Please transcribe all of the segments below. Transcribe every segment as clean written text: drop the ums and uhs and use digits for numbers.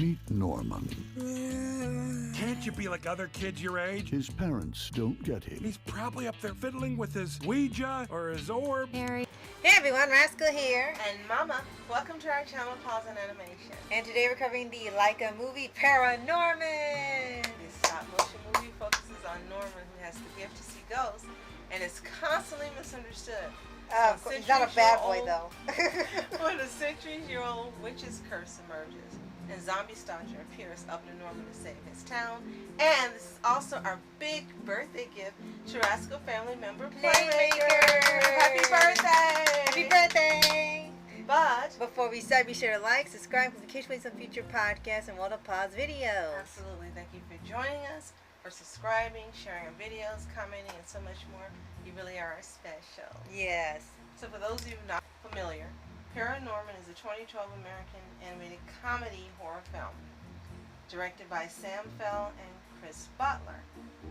Meet Norman. Can't you be like other kids your age? His parents don't get him. He's probably up there fiddling with his Ouija or his orb. Hey everyone, Rascal here. And Mama, welcome to our channel, Paws On Animation. And today we're covering the Laika movie, ParaNorman. This stop-motion movie focuses on Norman, who has the gift to see ghosts and is constantly misunderstood. He's not a bad boy though. When a centuries-year-old witch's curse emerges and zombie stalker appears up in Norman to save his town. And this is also our big birthday gift to Rascal family member Playmaker. Happy birthday! Happy birthday! But before we start, be sure to like, subscribe, notifications on future podcasts and Water Pause videos. Absolutely. Thank you for joining us, for subscribing, sharing our videos, commenting, and so much more. You really are our special. Yes. So for those of you not familiar, ParaNorman is a 2012 American animated comedy horror film directed by Sam Fell and Chris Butler.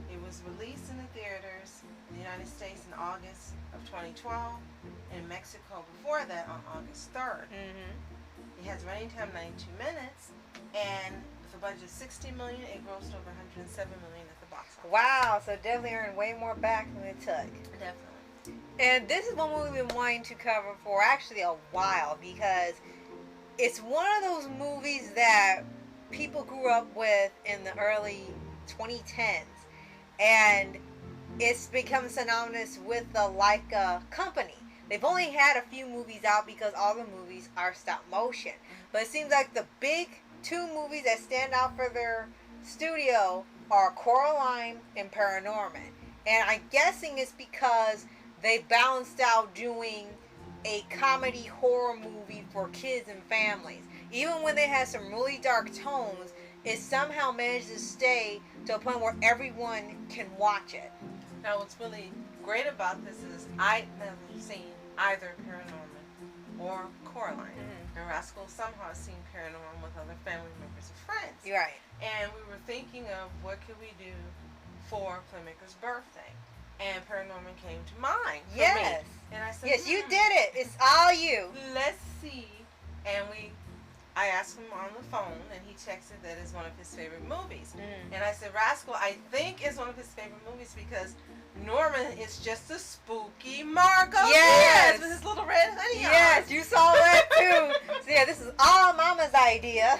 It was released in the theaters in the United States in August of 2012, and in Mexico before that on August 3rd. It has running time 92 minutes, and with a budget of $60 million, it grossed over $107 million at the box office. Wow, so definitely earned way more back than it took. Definitely. And this is one movie we've been wanting to cover for actually a while, because it's one of those movies that people grew up with in the early 2010s, and it's become synonymous with the Laika company. They've only had a few movies out because all the movies are stop motion, but it seems like the big two movies that stand out for their studio are Coraline and ParaNorman. And I'm guessing it's because they balanced out doing a comedy horror movie for kids and families. Even when they had some really dark tones, it somehow managed to stay to a point where everyone can watch it. Now what's really great about this is I've never seen either ParaNorman or Coraline. And Rascal somehow has seen ParaNorman with other family members and friends. You're right. And we were thinking of what could we do for Playmaker's birthday. And ParaNorman came to mind for Yes. me. And I said, Yes, you did it. It's all you. Let's see. And I asked him on the phone, and he texted that it's one of his favorite movies. And I said, Rascal, I think it's one of his favorite movies because Norman is just a spooky Marco. Yes. With his little red hoodie on. Yes, you saw that too. So yeah, this is all Mama's idea.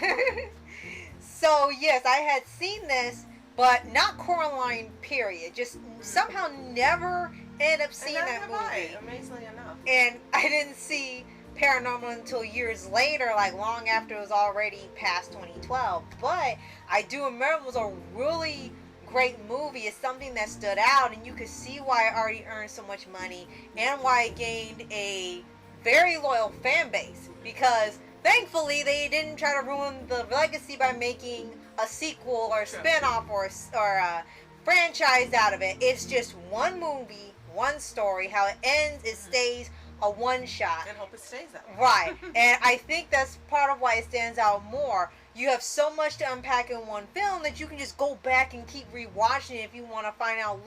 So yes, I had seen this, but not Coraline, period. Just somehow never ended up seeing that movie. Amazingly enough. And I didn't see ParaNormal until years later, like long after it was already past 2012. But I do remember it was a really great movie. It's something that stood out, and you could see why it already earned so much money and why it gained a very loyal fan base, because thankfully they didn't try to ruin the legacy by making a sequel or a spin-off or a franchise out of it. It's just one movie, one story. How it ends, it stays a one-shot. And hope it stays that way. Right. And I think that's part of why it stands out more. You have so much to unpack in one film that you can just go back and keep rewatching it if you want to find out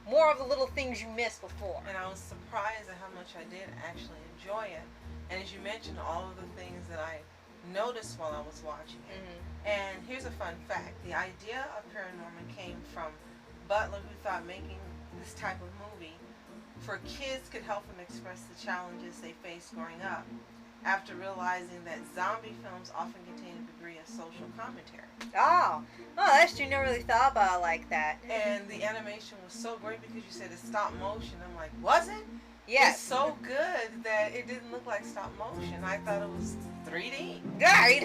more of the little things you missed before. And I was surprised at how much I did actually enjoy it. And as you mentioned, all of the things that I noticed while I was watching it. And here's a fun fact. The idea of ParaNorman came from Butler, who thought making this type of movie for kids could help them express the challenges they faced growing up, after realizing that zombie films often contain a degree of social commentary. Oh, that's true. Never really thought about it like that. And the animation was so great because you said it's stop motion. I'm like, was it? Yes. It's so good that it didn't look like stop motion. I thought it was 3D. Right.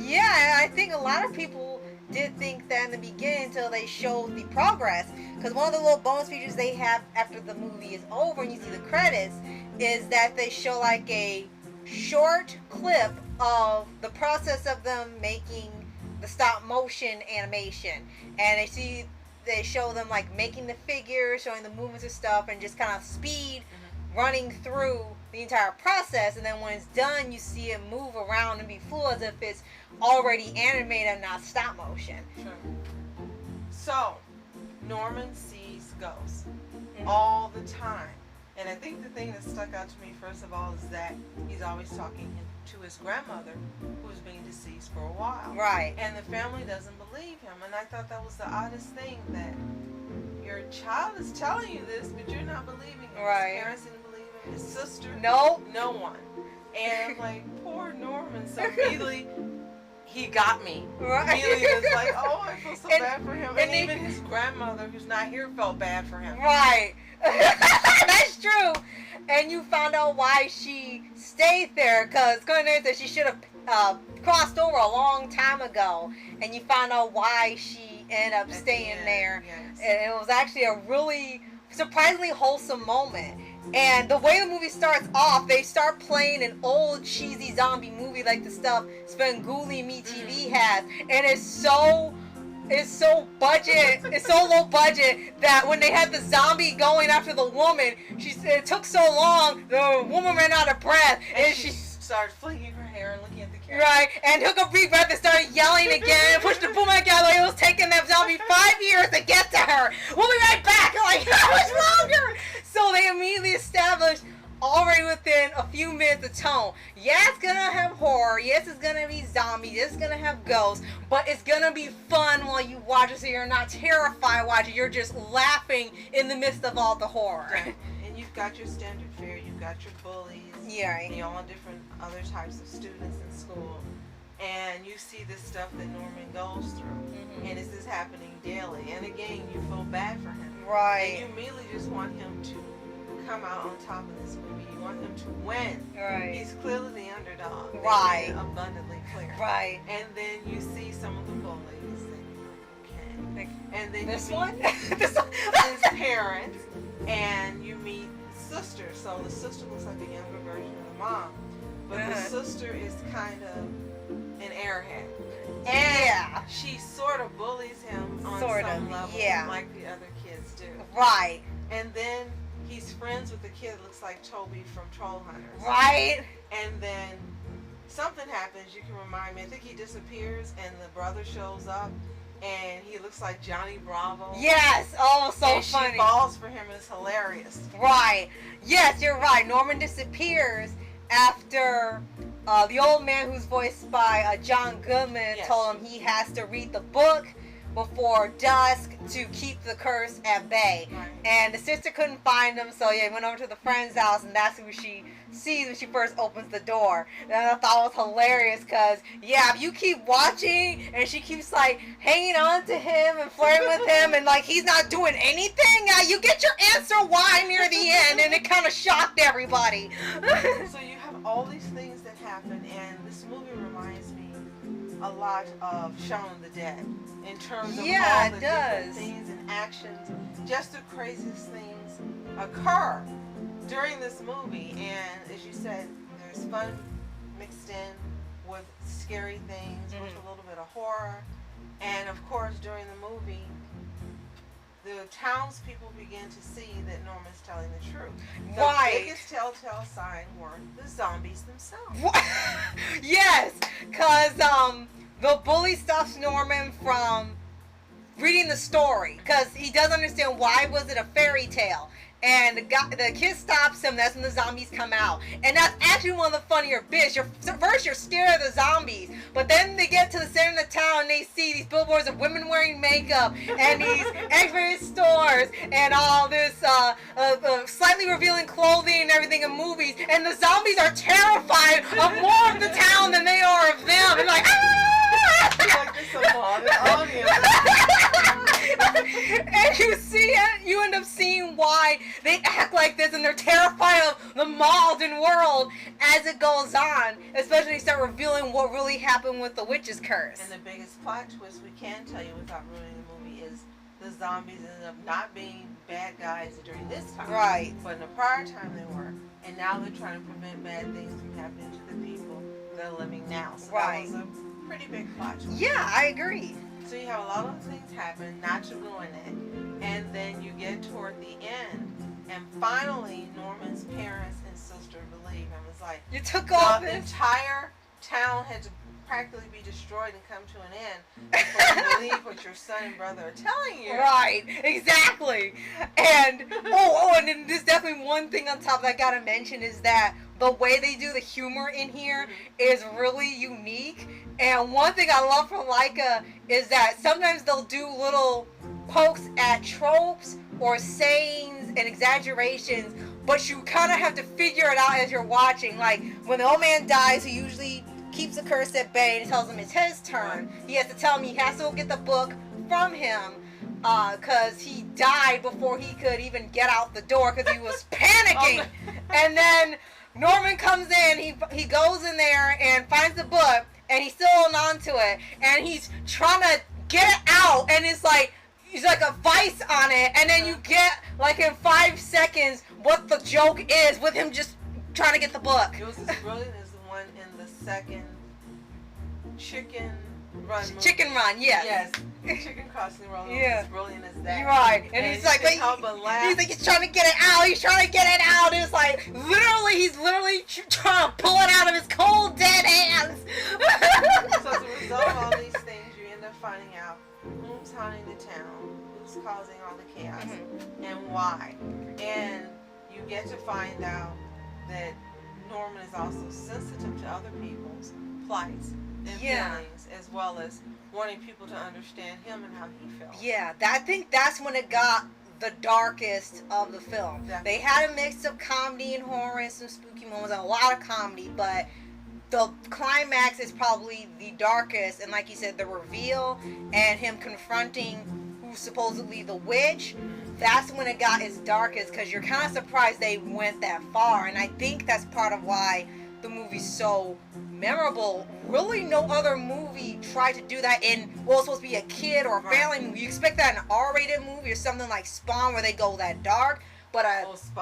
Yeah, I think a lot of people did think that in the beginning until they showed the progress. Because one of the little bonus features they have after the movie is over and you see the credits is that they show like a short clip of the process of them making the stop motion animation. And they show them like making the figures, showing the movements and stuff, and just kind of speed running through the entire process. And then when it's done, you see it move around and be fluid as if it's already animated and not stop motion. Sure. So, Norman sees ghosts all the time. And I think the thing that stuck out to me, first of all, is that he's always talking to his grandmother, who's been deceased for a while. Right. And the family doesn't believe him. And I thought that was the oddest thing, that your child is telling you this, but you're not believing him. Right. His parents didn't believe him. His sister. Nope. No one. And I'm like, poor Norman. So immediately, he got me. Right. Immediately, it's like, oh, I feel so bad for him. And and even his grandmother, who's not here, felt bad for him. Right. That's true. And you found out why she stayed there, because according to she should have crossed over a long time ago. And you found out why she ended up staying there. Yes. And it was actually a really surprisingly wholesome moment. And the way the movie starts off, they start playing an old cheesy zombie movie like the stuff Svengoolie Me TV has, and it's so low budget that when they had the zombie going after the woman, it took so long, the woman ran out of breath, and she started flinging her hair and looking at the camera. right, and took a big breath and started yelling again and pushed the boomerang out like it was taking that zombie 5 years to get to her. We'll be right back. I'm like, how much longer? So they immediately established already within a few minutes the tone. Yeah, it's gonna have horror. Yes, it's gonna be zombies. It's gonna have ghosts. But it's gonna be fun while you watch it, so you're not terrified watching. You're just laughing in the midst of all the horror. Right. And you've got your standard fare. You've got your bullies. Yeah. And all different other types of students in school. And you see this stuff that Norman goes through. Mm-hmm. And this is happening daily. And again, you feel bad for him. Right. And you immediately just want him to come out on top of this movie. You want him to win. Right. He's clearly the underdog. Right. They made it abundantly clear. Right. And then you see some of the bullies. And you're like, okay. And then This you one? meet This one? his parents, and you meet his sister. So the sister looks like a younger version of the mom. But the sister is kind of an airhead. And Yeah. she sort of bullies him on Sort some of, level, yeah. like the other kids do. Right. And then he's friends with the kid that looks like Toby from Troll Hunters. Right. And then something happens, you can remind me. I think he disappears and the brother shows up and he looks like Johnny Bravo. Yes. Oh, so and funny. she falls for him, and it's hilarious. Right. Yes, you're right. Norman disappears after the old man who's voiced by John Goodman told him he has to read the book before dusk to keep the curse at bay. Right. And the sister couldn't find him, so he went over to the friend's house, and that's who she sees when she first opens the door. And I thought it was hilarious because, yeah, if you keep watching and she keeps like hanging on to him and flirting with him and like he's not doing anything, you get your answer why near the end, and it kind of shocked everybody. So you have all these things that happen, and this movie reminds me a lot of Shaun of the Dead in terms of all the different things and actions. Just the craziest things occur during this movie, and as you said, there's fun mixed in with scary things, with a little bit of horror, and of course during the movie the townspeople begin to see that Norman's telling the truth. The biggest telltale sign were the zombies themselves. Yes, because the bully stops Norman from reading the story because he doesn't understand why was it a fairy tale. And the kid stops him. That's when the zombies come out, and that's actually one of the funnier bits. First you're scared of the zombies, but then they get to the center of the town and they see these billboards of women wearing makeup and these X-rated stores and all this slightly revealing clothing and everything in movies. And the zombies are terrified of more of the town than they are of them. And like, ah! Like this a modern audience. And you see it, you end up seeing why they act like this, and they're terrified of the Malden world as it goes on, especially when they start revealing what really happened with the witch's curse. And the biggest plot twist we can tell you without ruining the movie is the zombies ended up not being bad guys during this time. Right. But in the prior time they were. And now they're trying to prevent bad things from happening to the people that are living now. So that was a pretty big plot twist. Yeah, I agree. So you have a lot of things happen, not to ruin it, and then you get toward the end, and finally Norman's parents and sister believe him. It's like you took off the entire town had practically be destroyed and come to an end before you believe what your son and brother are telling you. Right, exactly. And and then there's definitely one thing on top that I gotta mention is that the way they do the humor in here is really unique. And one thing I love from Laika is that sometimes they'll do little pokes at tropes or sayings and exaggerations, but you kind of have to figure it out as you're watching. Like when the old man dies, he usually keeps the curse at bay and tells him it's his turn. He has to tell him he has to go get the book from him because he died before he could even get out the door because he was panicking. And then Norman comes in, he goes in there and finds the book, and he's still holding on to it, and he's trying to get it out, and it's like he's like a vice on it, and then you get like in 5 seconds what the joke is with him just trying to get the book. It was as brilliant as the one in the second Chicken Run movie. Chicken Run, yes. Yes. Chicken Crossing Road was as brilliant as that. You're right. And he's like, he's like, he's trying to get it out. He's trying to get it out. It's like, he's literally trying to pull it out of his cold, dead hands. So as a result of all these things, you end up finding out who's haunting the town, who's causing all the chaos, and why. And you get to find out that Norman is also sensitive to other people's plights and feelings, as well as wanting people to understand him and how he felt. Yeah, I think that's when it got the darkest of the film. Definitely. They had a mix of comedy and horror and some spooky moments and a lot of comedy, but the climax is probably the darkest. And like you said, the reveal and him confronting who's supposedly the witch, that's when it got its darkest, because you're kind of surprised they went that far. And I think that's part of why the movie's so memorable. Really no other movie tried to do that in, well, it's supposed to be a kid or a family movie. You expect that in an R-rated movie or something like Spawn where they go that dark, but supposed to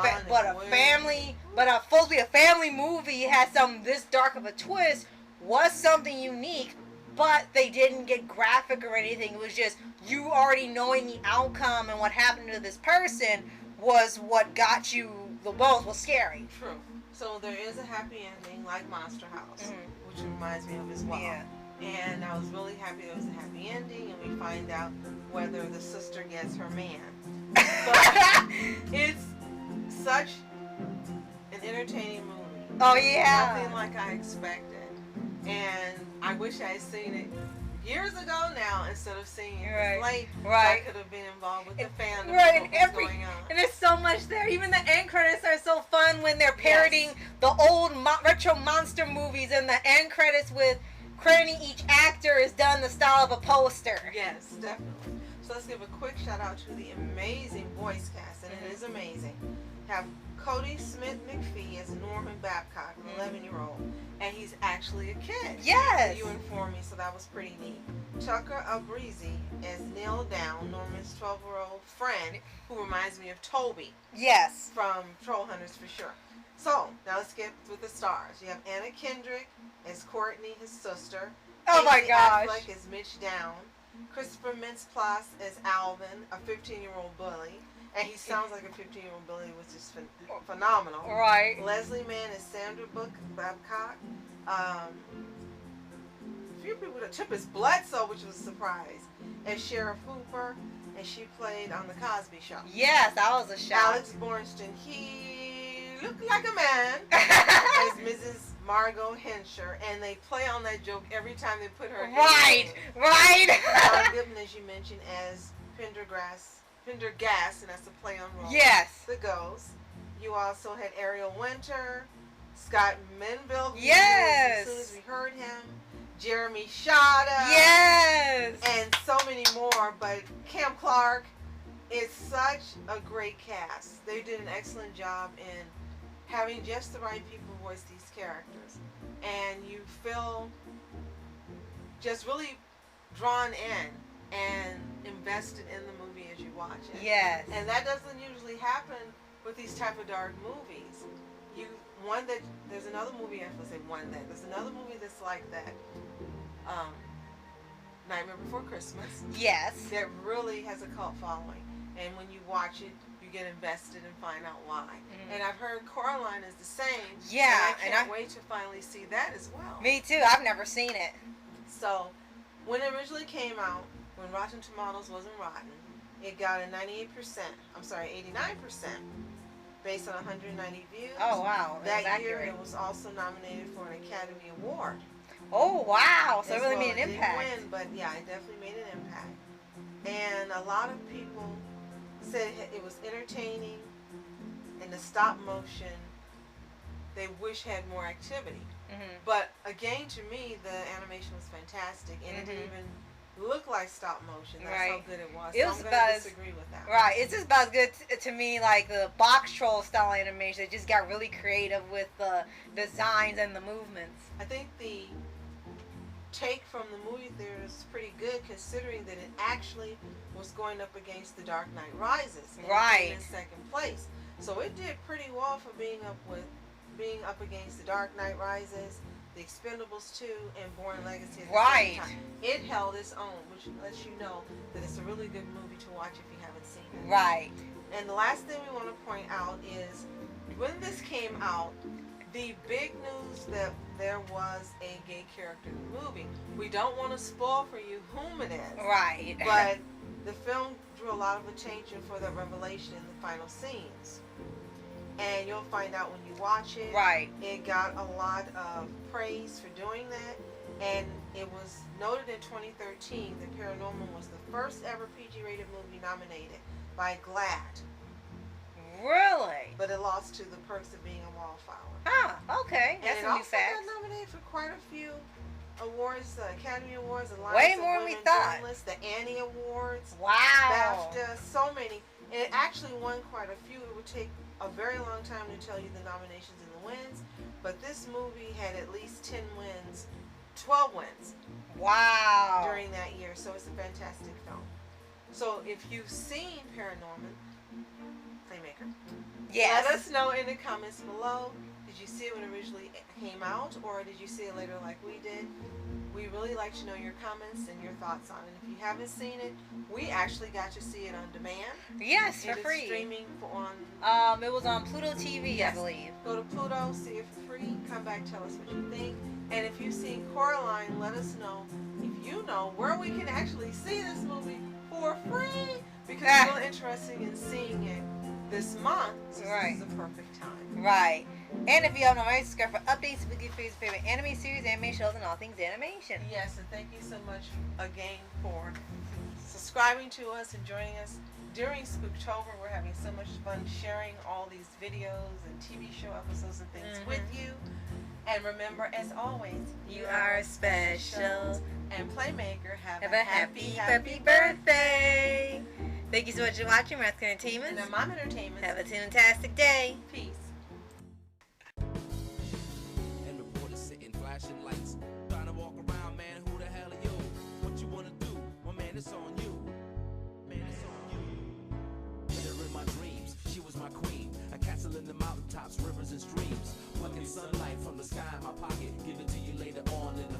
be a family movie has this dark of a twist, was something unique, but they didn't get graphic or anything. It was just you already knowing the outcome and what happened to this person was what got you the most, was scary. True. So there is a happy ending, like Monster House, which reminds me of as well. Yeah. And I was really happy there was a happy ending, and we find out whether the sister gets her man. But it's such an entertaining movie. Oh yeah. Nothing like I expected, and I wish I had seen it years ago now instead of seeing it this late. Right. I could have been involved with the fandom. Right, and what's going on. And there's so much there. Even the end credits are so fun when they're parodying the old retro monster movies, and the end credits with crediting each actor is done in the style of a poster. Yes, definitely. So let's give a quick shout out to the amazing voice cast, and it is amazing. Have Cody Smith McPhee as Norman Babcock, an 11-year-old, and he's actually a kid. Yes. You informed me, so that was pretty neat. Tucker Abrizi as Neil Down, Norman's 12-year-old friend, who reminds me of Toby. Yes. From Troll Hunters for sure. So now let's get with the stars. You have Anna Kendrick as Courtney, his sister. Oh my gosh. Affleck as Mitch Down. Christopher Mintz-Plasse as Alvin, a 15-year-old bully. And he sounds like a 15-year-old bully, which is phenomenal. Right. Leslie Mann is Sandra Babcock. A few people that took his Bledsoe, which was a surprise. As Sheriff Hooper, and she played on The Cosby Show. Yes, that was a shout. Alex Bornstein, he looked like a man, as Mrs. Margot Hensher, and they play on that joke every time they put her in. Right. John Goodman, as you mentioned, as Pendergast, and that's a play on role. Yes. The Ghost. You also had Ariel Winter, Scott Menville, who yes, as soon as we heard him, Jeremy Shada, yes, and so many more. But Cam Clark is such a great cast. They did an excellent job in having just the right people voice these characters, and you feel just really drawn in and invested in the movie as you watch it. Yes. And that doesn't usually happen with these type of dark movies. There's another movie, there's another movie that's like that, Nightmare Before Christmas. Yes. That really has a cult following. And when you watch it, you get invested and find out why. And I've heard Coraline is the same. Yeah. And I can't wait to finally see that as well. Me too. I've never seen it. So, when it originally came out, when Rotten Tomatoes wasn't rotten, it got a 98%, I'm sorry, 89%, based on 190 views. Oh, wow. That That's year, accurate. it was also nominated for an Academy Award. Oh, wow. So it as really well. made an It impact. didn't win, but yeah, it definitely made an impact. And a lot of people said it was entertaining, and the stop motion, they wish had more activity. Mm-hmm. But again, to me, the animation was fantastic, and it didn't even look like stop motion. That's how Right. good it was. It So was I'm about going to as- disagree with that. Right. It's just about as good to me like the box troll style animation. It just got really creative with the designs and the movements. I think the take from the movie theater is pretty good, considering that it actually was going up against The Dark Knight Rises, and it Right. came in second place. So it did pretty well for being up against The Dark Knight Rises, The Expendables 2, and Bourne Legacy. At the Right. same time. It held its own, which lets you know that it's a really good movie to watch if you haven't seen it. Right. And the last thing we want to point out is when this came out, the big news that there was a gay character in the movie. We don't want to spoil for you whom it is. Right. But the film drew a lot of attention for the revelation in the final scenes. And you'll find out when you watch it. Right. It got a lot of praise for doing that. And it was noted in 2013 that ParaNorman was the first ever PG-rated movie nominated by GLAAD. Really? But it lost to The Perks of Being a Wallflower. Huh. Okay. That's and a it new also fact. got nominated for quite a few awards, the Academy Awards, the Way Alliance of more than we Women thought. Journalists, the Annie Awards, Wow. BAFTA, so many. And it actually won quite a few. It would take a very long time to tell you the nominations and the wins, but this movie had at least 10 wins, 12 wins Wow. during that year, so it's a fantastic film. So if you've seen ParaNorman, Playmaker, Yes. let us know in the comments below. Did you see it when it originally came out, or did you see it later like we did? We really like to know your comments and your thoughts on it. If you haven't seen it, we actually got to see it on demand. Yes, for It is free. streaming on. It was on Pluto TV, Yes. I believe. Go to Pluto, see it for free. Come back, tell us what you think. And if you've seen Coraline, let us know if you know where we can actually see this movie for free, because we're really interested in seeing it this month. So Right. This is the perfect time. Right. And if you haven't already, subscribe for updates, weekly for your favorite anime series, anime shows, and all things animation. Yes, and thank you so much again for subscribing to us and joining us during Spooktober. We're having so much fun sharing all these videos and TV show episodes and things with you. And remember, as always, You are special. And Playmaker, have Have a happy birthday. Thank you so much for watching Rascal Entertainment. And Mom Entertainment. Have a fantastic day. Peace. And reporters sitting flashing lights, trying to walk around, man, who the hell are you? What you wanna do? Well, man, it's on you. Man, it's on you. Met her in my dreams, she was my queen. A castle in the mountaintops, rivers and streams. Plucking sunlight from the sky in my pocket, give it to you later on in the